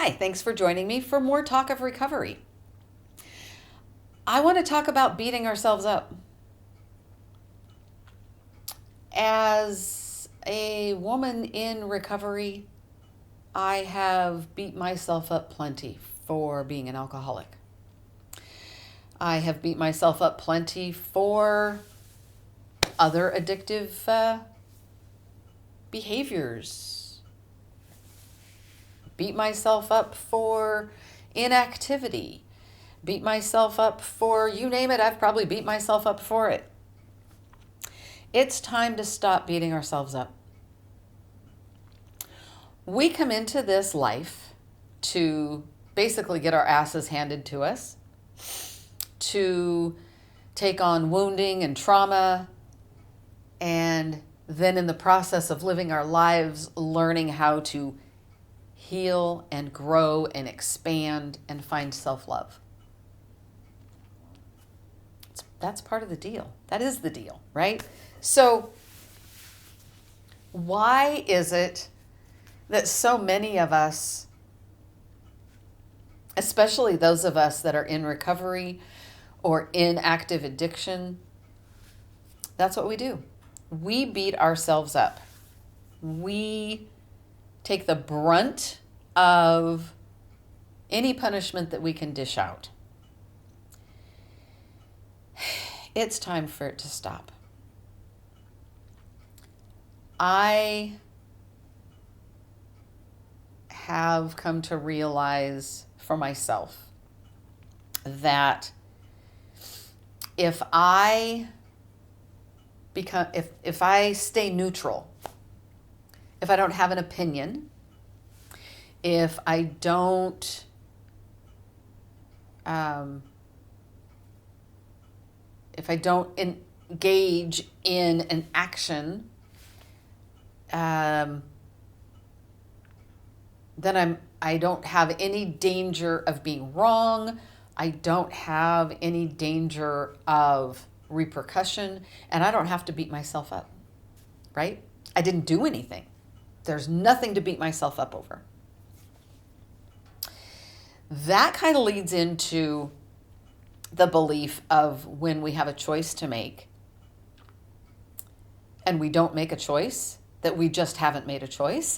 Hi, thanks for joining me for more talk of recovery. I want to talk about beating ourselves up. As a woman in recovery, I have beat myself up plenty for being an alcoholic. I have beat myself up plenty for other addictive behaviors. Beat myself up for inactivity. Beat myself up for, you name it, I've probably beat myself up for it. It's time to stop beating ourselves up. We come into this life to basically get our asses handed to us, to take on wounding and trauma, and then in the process of living our lives, learning how to heal and grow and expand and find self-love. That's part of the deal. That is the deal, right? So why is it that so many of us, especially those of us that are in recovery or in active addiction, that's what we do. We beat ourselves up. We take the brunt of any punishment that we can dish out. It's time for it to stop. I have come to realize for myself that if I stay neutral, if I don't have an opinion, if I don't engage in an action, then I don't have any danger of being wrong. I don't have any danger of repercussion, and I don't have to beat myself up, right? I didn't do anything. There's nothing to beat myself up over. That kind of leads into the belief of when we have a choice to make and we don't make a choice, that we just haven't made a choice.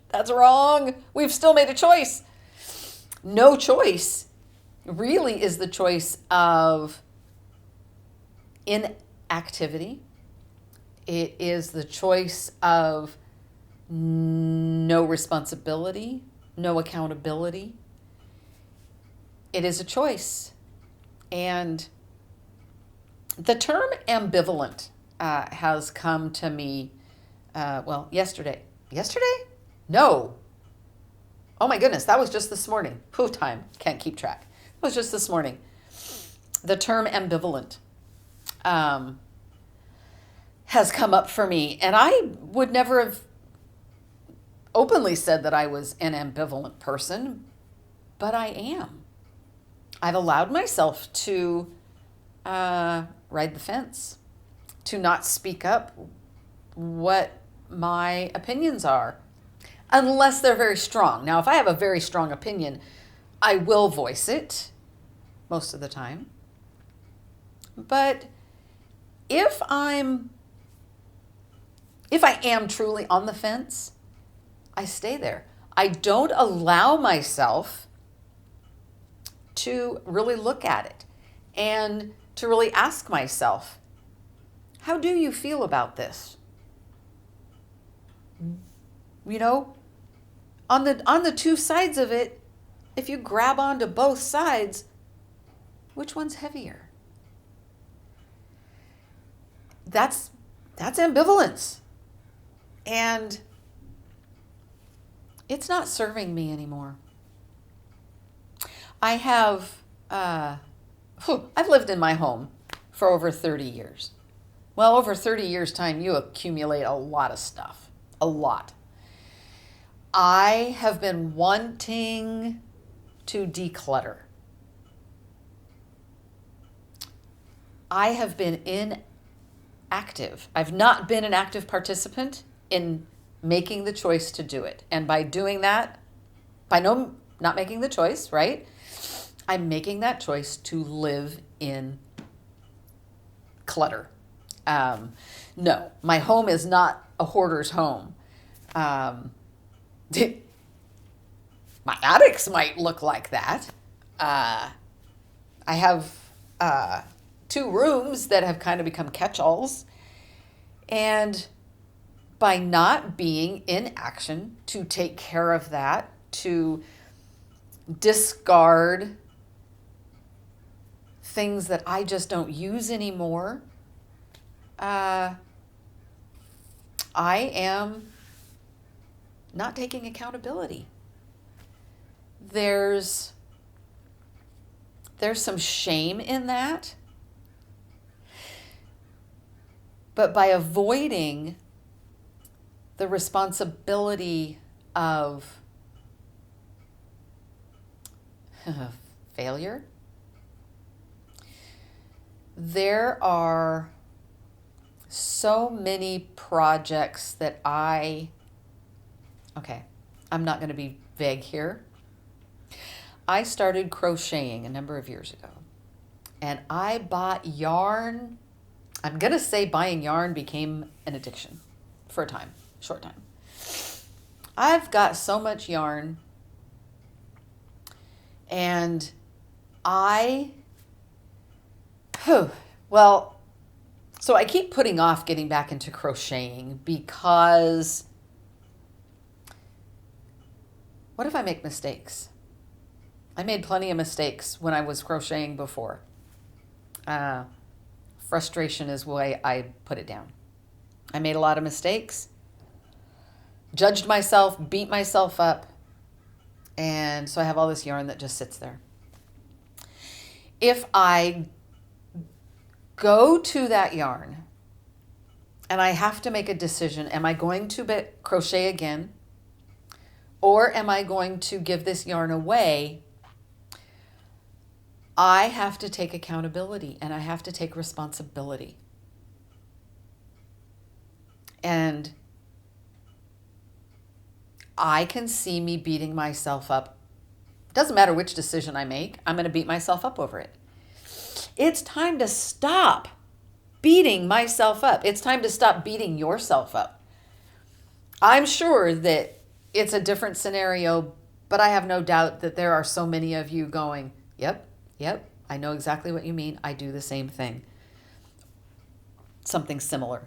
That's wrong. We've still made a choice. No choice really is the choice of inactivity. It is the choice of no responsibility, no accountability. It is a choice. And the term ambivalent has come to me, yesterday. Yesterday? No. Oh my goodness, that was just this morning. Poof time, can't keep track. It was just this morning. The term ambivalent has come up for me, and I would never have openly said that I was an ambivalent person, but I am. I've allowed myself to ride the fence, to not speak up what my opinions are, unless they're very strong. Now, if I have a very strong opinion, I will voice it most of the time. But if I am truly on the fence, I stay there. I don't allow myself to really look at it and to really ask myself, how do you feel about this? You know, on the two sides of it, if you grab onto both sides, which one's heavier? That's ambivalence. And it's not serving me anymore. I've lived in my home for over 30 years. Well, over 30 years' time, you accumulate a lot of stuff. A lot. I have been wanting to declutter. I have been inactive. I've not been an active participant in making the choice to do it. And by doing that, not making the choice, right? I'm making that choice to live in clutter. No, my home is not a hoarder's home. My attics might look like that. I have 2 rooms that have kind of become catch-alls. And by not being in action to take care of that, to discard things that I just don't use anymore, I am not taking accountability. There's some shame in that. But by avoiding the responsibility of failure, there are so many projects that I'm not going to be vague here. I started crocheting a number of years ago, and I bought yarn. I'm going to say buying yarn became an addiction for a time, short time. I've got so much yarn, and so I keep putting off getting back into crocheting because what if I make mistakes? I made plenty of mistakes when I was crocheting before. Frustration is the way I put it down. I made a lot of mistakes, judged myself, beat myself up, and so I have all this yarn that just sits there. If I go to that yarn and I have to make a decision, am I going to crochet again, or am I going to give this yarn away? I have to take accountability and I have to take responsibility. And I can see me beating myself up. Doesn't matter which decision I make, I'm going to beat myself up over it. It's time to stop beating myself up. It's time to stop beating yourself up. I'm sure that it's a different scenario, but I have no doubt that there are so many of you going, yep, I know exactly what you mean. I do the same thing. Something similar.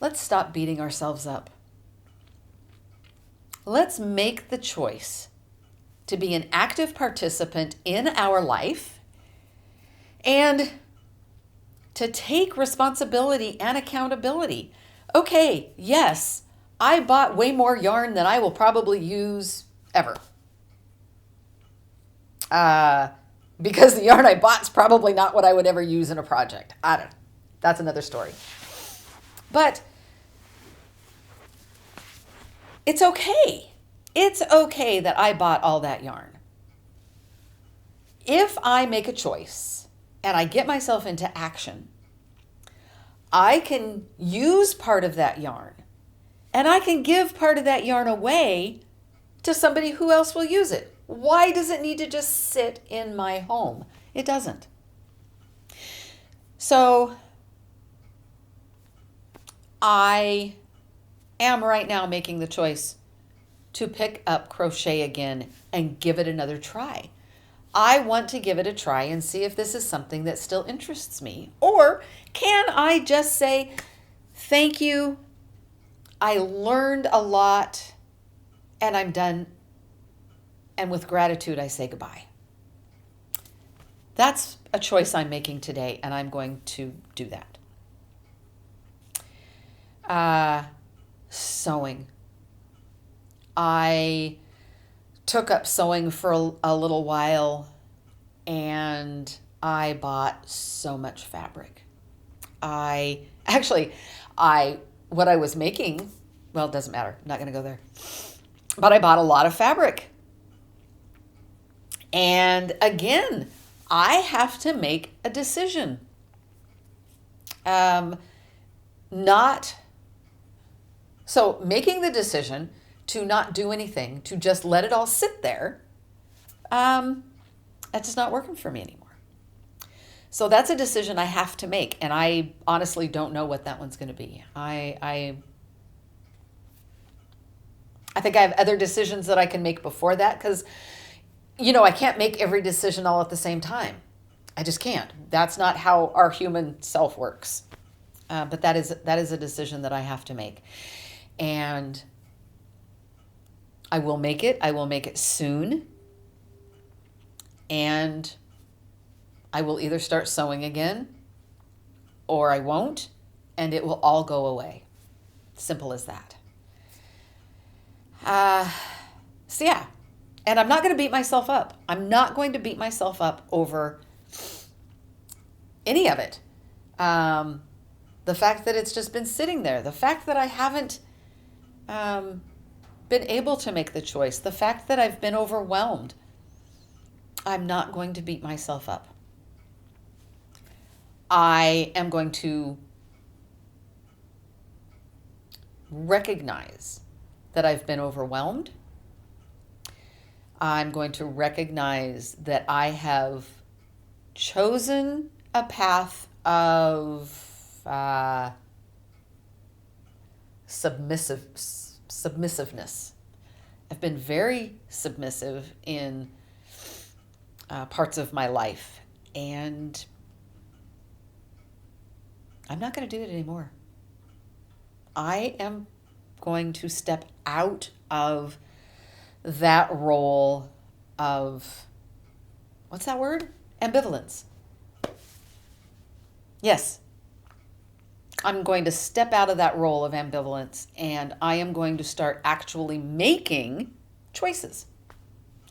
Let's stop beating ourselves up. Let's make the choice to be an active participant in our life and to take responsibility and accountability. Okay, yes, I bought way more yarn than I will probably use ever. Because the yarn I bought is probably not what I would ever use in a project. I don't know. That's another story. But it's okay. It's okay that I bought all that yarn. If I make a choice and I get myself into action, I can use part of that yarn and I can give part of that yarn away to somebody who else will use it. Why does it need to just sit in my home? It doesn't. So I am right now making the choice to pick up crochet again and give it another try. I want to give it a try and see if this is something that still interests me. Or can I just say, thank you, I learned a lot, and I'm done. And with gratitude, I say goodbye. That's a choice I'm making today, and I'm going to do that. Sewing. I took up sewing for a little while, and I bought so much fabric. What I was making, well, it doesn't matter. I'm not going to go there. But I bought a lot of fabric. And again, I have to make a decision. So making the decision to not do anything, to just let it all sit there, that's just not working for me anymore. So that's a decision I have to make, and I honestly don't know what that one's going to be. I think I have other decisions that I can make before that, because, I can't make every decision all at the same time. I just can't. That's not how our human self works. But that is a decision that I have to make. And I will make it. I will make it soon. And I will either start sewing again or I won't, and it will all go away. Simple as that. So yeah, and I'm not going to beat myself up. I'm not going to beat myself up over any of it. The fact that it's just been sitting there, the fact that I haven't been able to make the choice, the fact that I've been overwhelmed, I'm not going to beat myself up. I am going to recognize that I've been overwhelmed. I'm going to recognize that I have chosen a path of submissiveness. I've been very submissive in parts of my life, and I'm not going to do it anymore. I am going to step out of that role of, what's that word? Ambivalence. Yes. I'm going to step out of that role of ambivalence, and I am going to start actually making choices.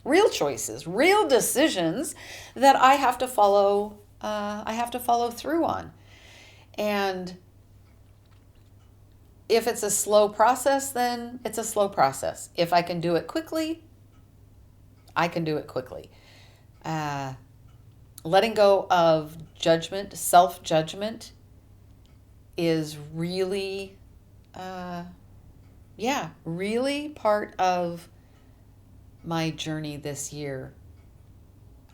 Real choices, real decisions that I have to follow through on. And if it's a slow process, then it's a slow process. If I can do it quickly, I can do it quickly. Letting go of judgment, self-judgment, is really, really part of my journey this year.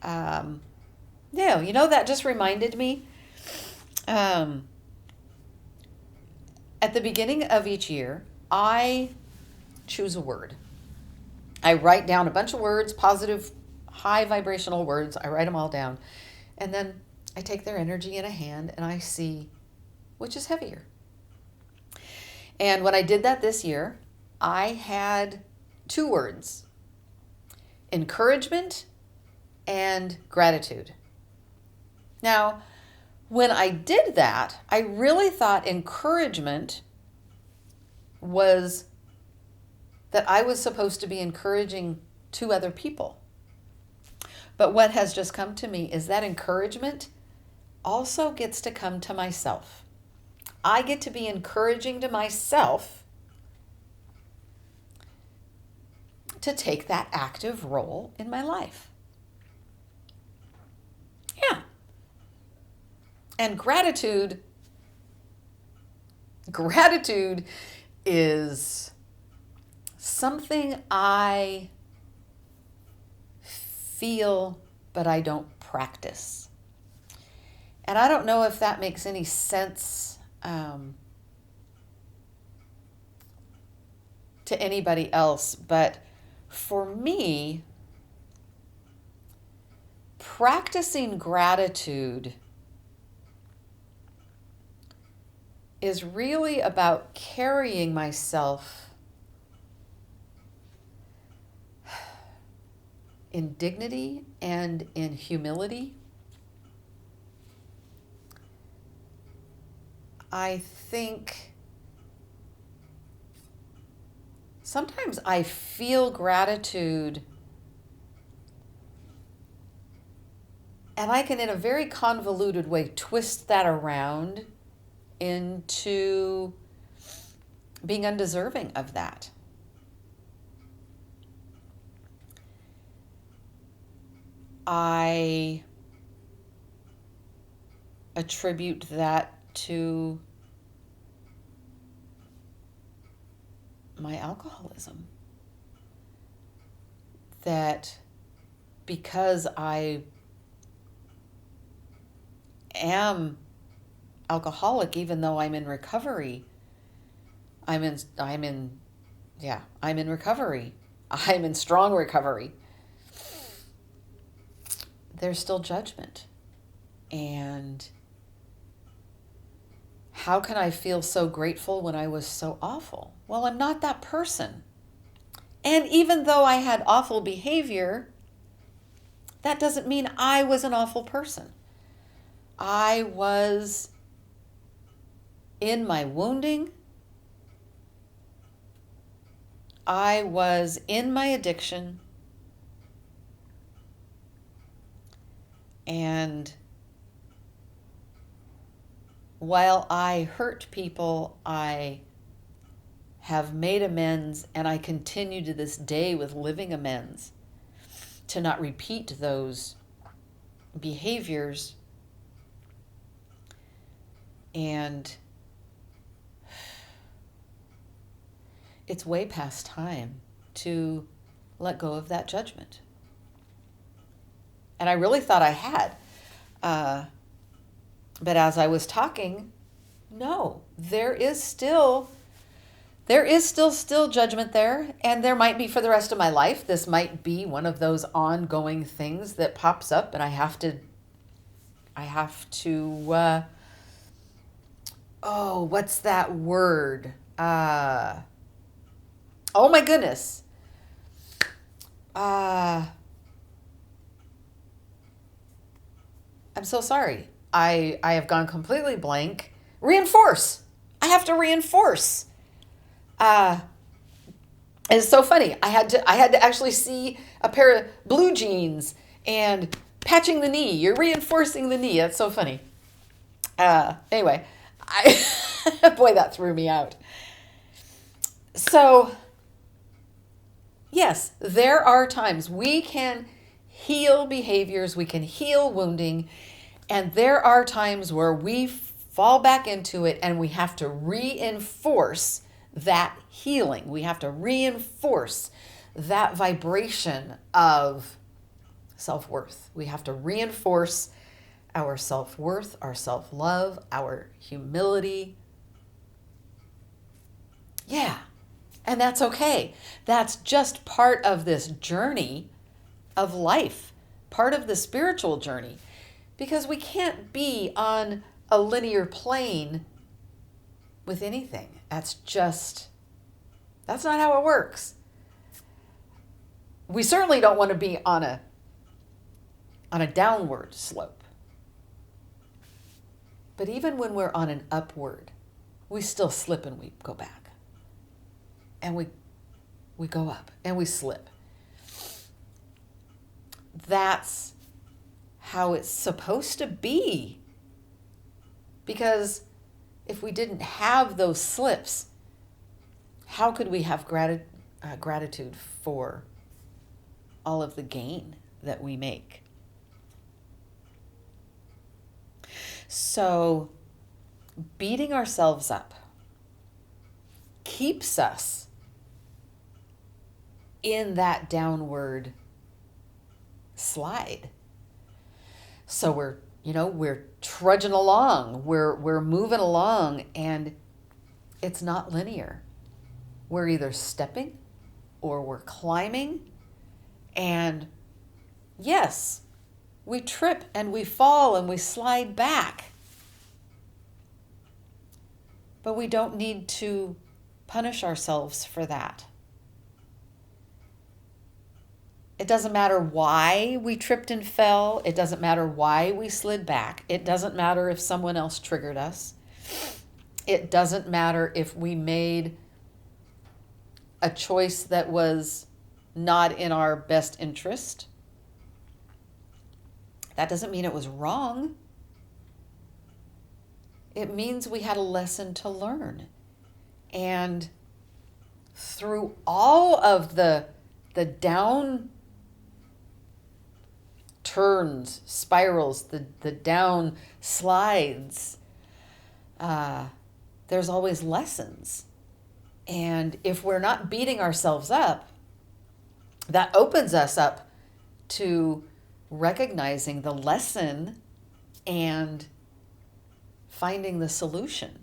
That just reminded me, at the beginning of each year, I choose a word. I write down a bunch of words, positive, high vibrational words. I write them all down. And then I take their energy in a hand and I see which is heavier. And when I did that this year, I had 2 words: encouragement and gratitude. Now, when I did that, I really thought encouragement was that I was supposed to be encouraging 2 other people. But what has just come to me is that encouragement also gets to come to myself. I get to be encouraging to myself to take that active role in my life. Yeah. And gratitude is something I feel, but I don't practice. And I don't know if that makes any sense to anybody else, but for me, practicing gratitude is really about carrying myself in dignity and in humility. I think sometimes I feel gratitude, and I can, in a very convoluted way, twist that around into being undeserving of that. I attribute that to my alcoholism. that because I am alcoholic, even though I'm in recovery, I'm in recovery. I'm in strong recovery. There's still judgment. And how can I feel so grateful when I was so awful? Well, I'm not that person. And even though I had awful behavior, that doesn't mean I was an awful person. I was in my wounding. I was in my addiction. And while I hurt people, I have made amends, and I continue to this day with living amends to not repeat those behaviors. And it's way past time to let go of that judgment. And I really thought I had. But as I was talking, no, there is still judgment there, and there might be for the rest of my life. This might be one of those ongoing things that pops up, and I have to what's that word? Oh my goodness. I'm so sorry. I have gone completely blank. Reinforce. I have to reinforce. It's so funny. I had to actually see a pair of blue jeans and patching the knee. You're reinforcing the knee. That's so funny. Anyway, boy, that threw me out. So, yes, there are times we can heal behaviors, we can heal wounding, and there are times where we fall back into it and we have to reinforce that healing. We have to reinforce that vibration of self-worth. We have to reinforce our self-worth, our self-love, our humility. Yeah, and that's okay. That's just part of this journey of life, part of the spiritual journey, because we can't be on a linear plane with anything. That's not how it works. We certainly don't want to be on a downward slope. But even when we're on an upward, we still slip and we go back. And we go up and we slip. That's how it's supposed to be. Because if we didn't have those slips, how could we have gratitude for all of the gain that we make? So, beating ourselves up keeps us in that downward slide. So we're trudging along, we're moving along, and it's not linear. We're either stepping or we're climbing, and yes, we trip and we fall and we slide back. But we don't need to punish ourselves for that. It doesn't matter why we tripped and fell. It doesn't matter why we slid back. It doesn't matter if someone else triggered us. It doesn't matter if we made a choice that was not in our best interest. That doesn't mean it was wrong. It means we had a lesson to learn. And through all of the down turns, spirals, the down slides, there's always lessons. And if we're not beating ourselves up, that opens us up to recognizing the lesson and finding the solution,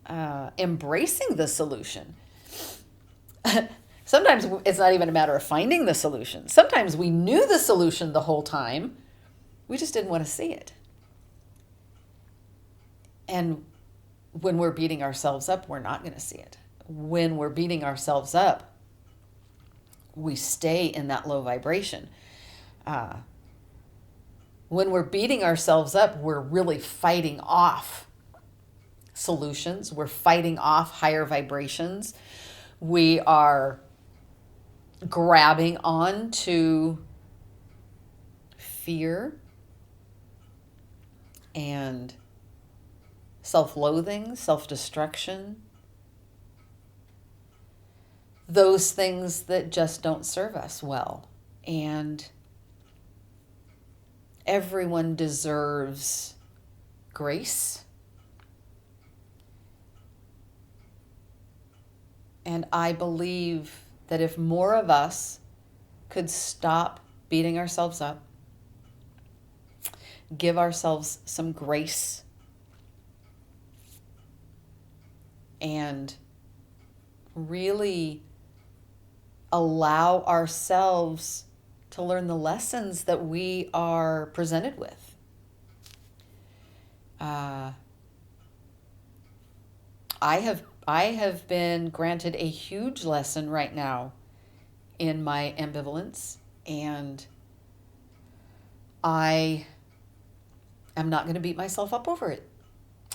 embracing the solution. Sometimes it's not even a matter of finding the solution. Sometimes we knew the solution the whole time. We just didn't want to see it. And when we're beating ourselves up, we're not going to see it. When we're beating ourselves up, we stay in that low vibration. When we're beating ourselves up, we're really fighting off solutions. We're fighting off higher vibrations. We are grabbing on to fear and self-loathing, self-destruction, those things that just don't serve us well. And everyone deserves grace. And I believe that if more of us could stop beating ourselves up, give ourselves some grace, and really allow ourselves to learn the lessons that we are presented with. I have been granted a huge lesson right now in my ambivalence, and I am not going to beat myself up over it.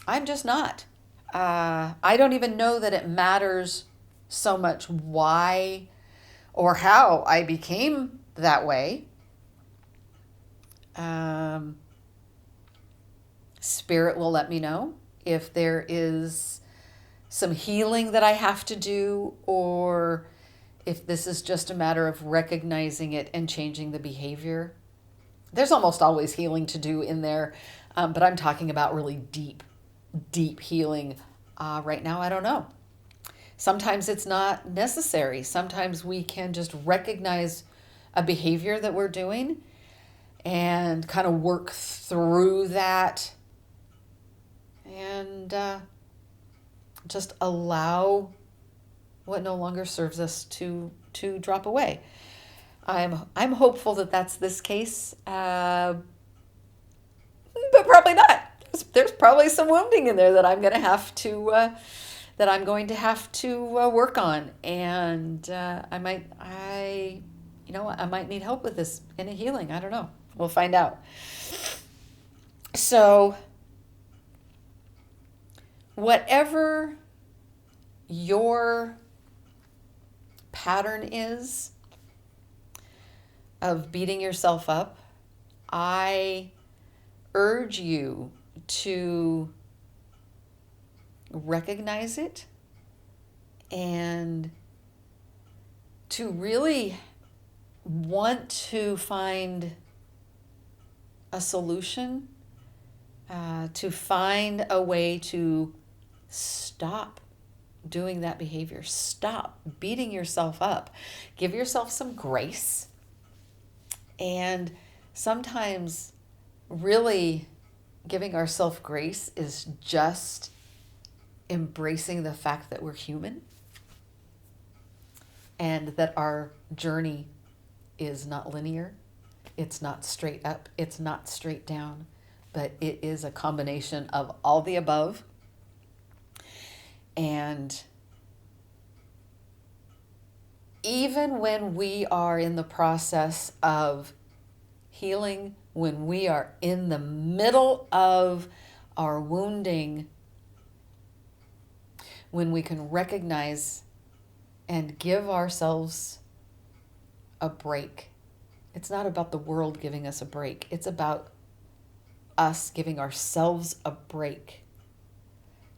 I'm just not. I don't even know that it matters so much why or how I became that way. Spirit will let me know if there is some healing that I have to do, or if this is just a matter of recognizing it and changing the behavior. There's almost always healing to do in there, but I'm talking about really deep healing. Right now, I don't know. Sometimes it's not necessary. Sometimes we can just recognize a behavior that we're doing and kind of work through that and just allow what no longer serves us to drop away. I'm hopeful that that's this case, but probably not. There's probably some wounding in there that I'm going to have to work on, and I might need help with this in a healing. I don't know. We'll find out. So, whatever your pattern is of beating yourself up, I urge you to recognize it and to really want to find a solution, to find a way to stop doing that behavior. Stop beating yourself up. Give yourself some grace. And sometimes really giving ourselves grace is just embracing the fact that we're human and that our journey is not linear. It's not straight up. It's not straight down, but it is a combination of all the above. And even when we are in the process of healing, when we are in the middle of our wounding, when we can recognize and give ourselves a break. It's not about the world giving us a break. It's about us giving ourselves a break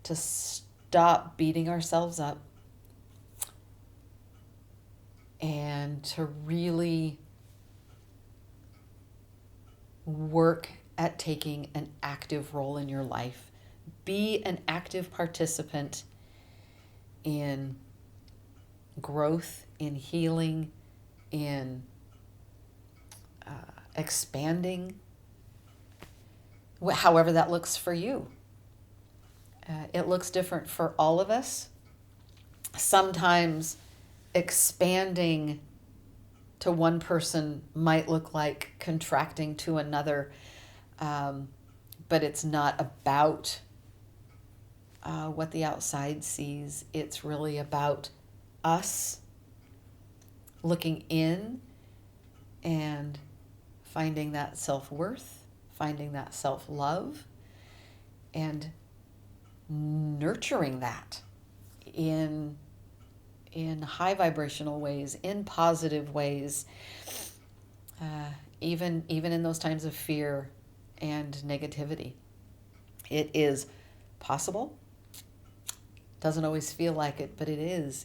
to stop beating ourselves up and to really work at taking an active role in your life. Be an active participant in growth, in healing, in expanding, however that looks for you. It looks different for all of us. Sometimes expanding to one person might look like contracting to another, but it's not about what the outside sees. It's really about us looking in and finding that self-worth, finding that self-love, and nurturing that in high vibrational ways, in positive ways, even in those times of fear and negativity. It is possible. Doesn't always feel like it, but it is.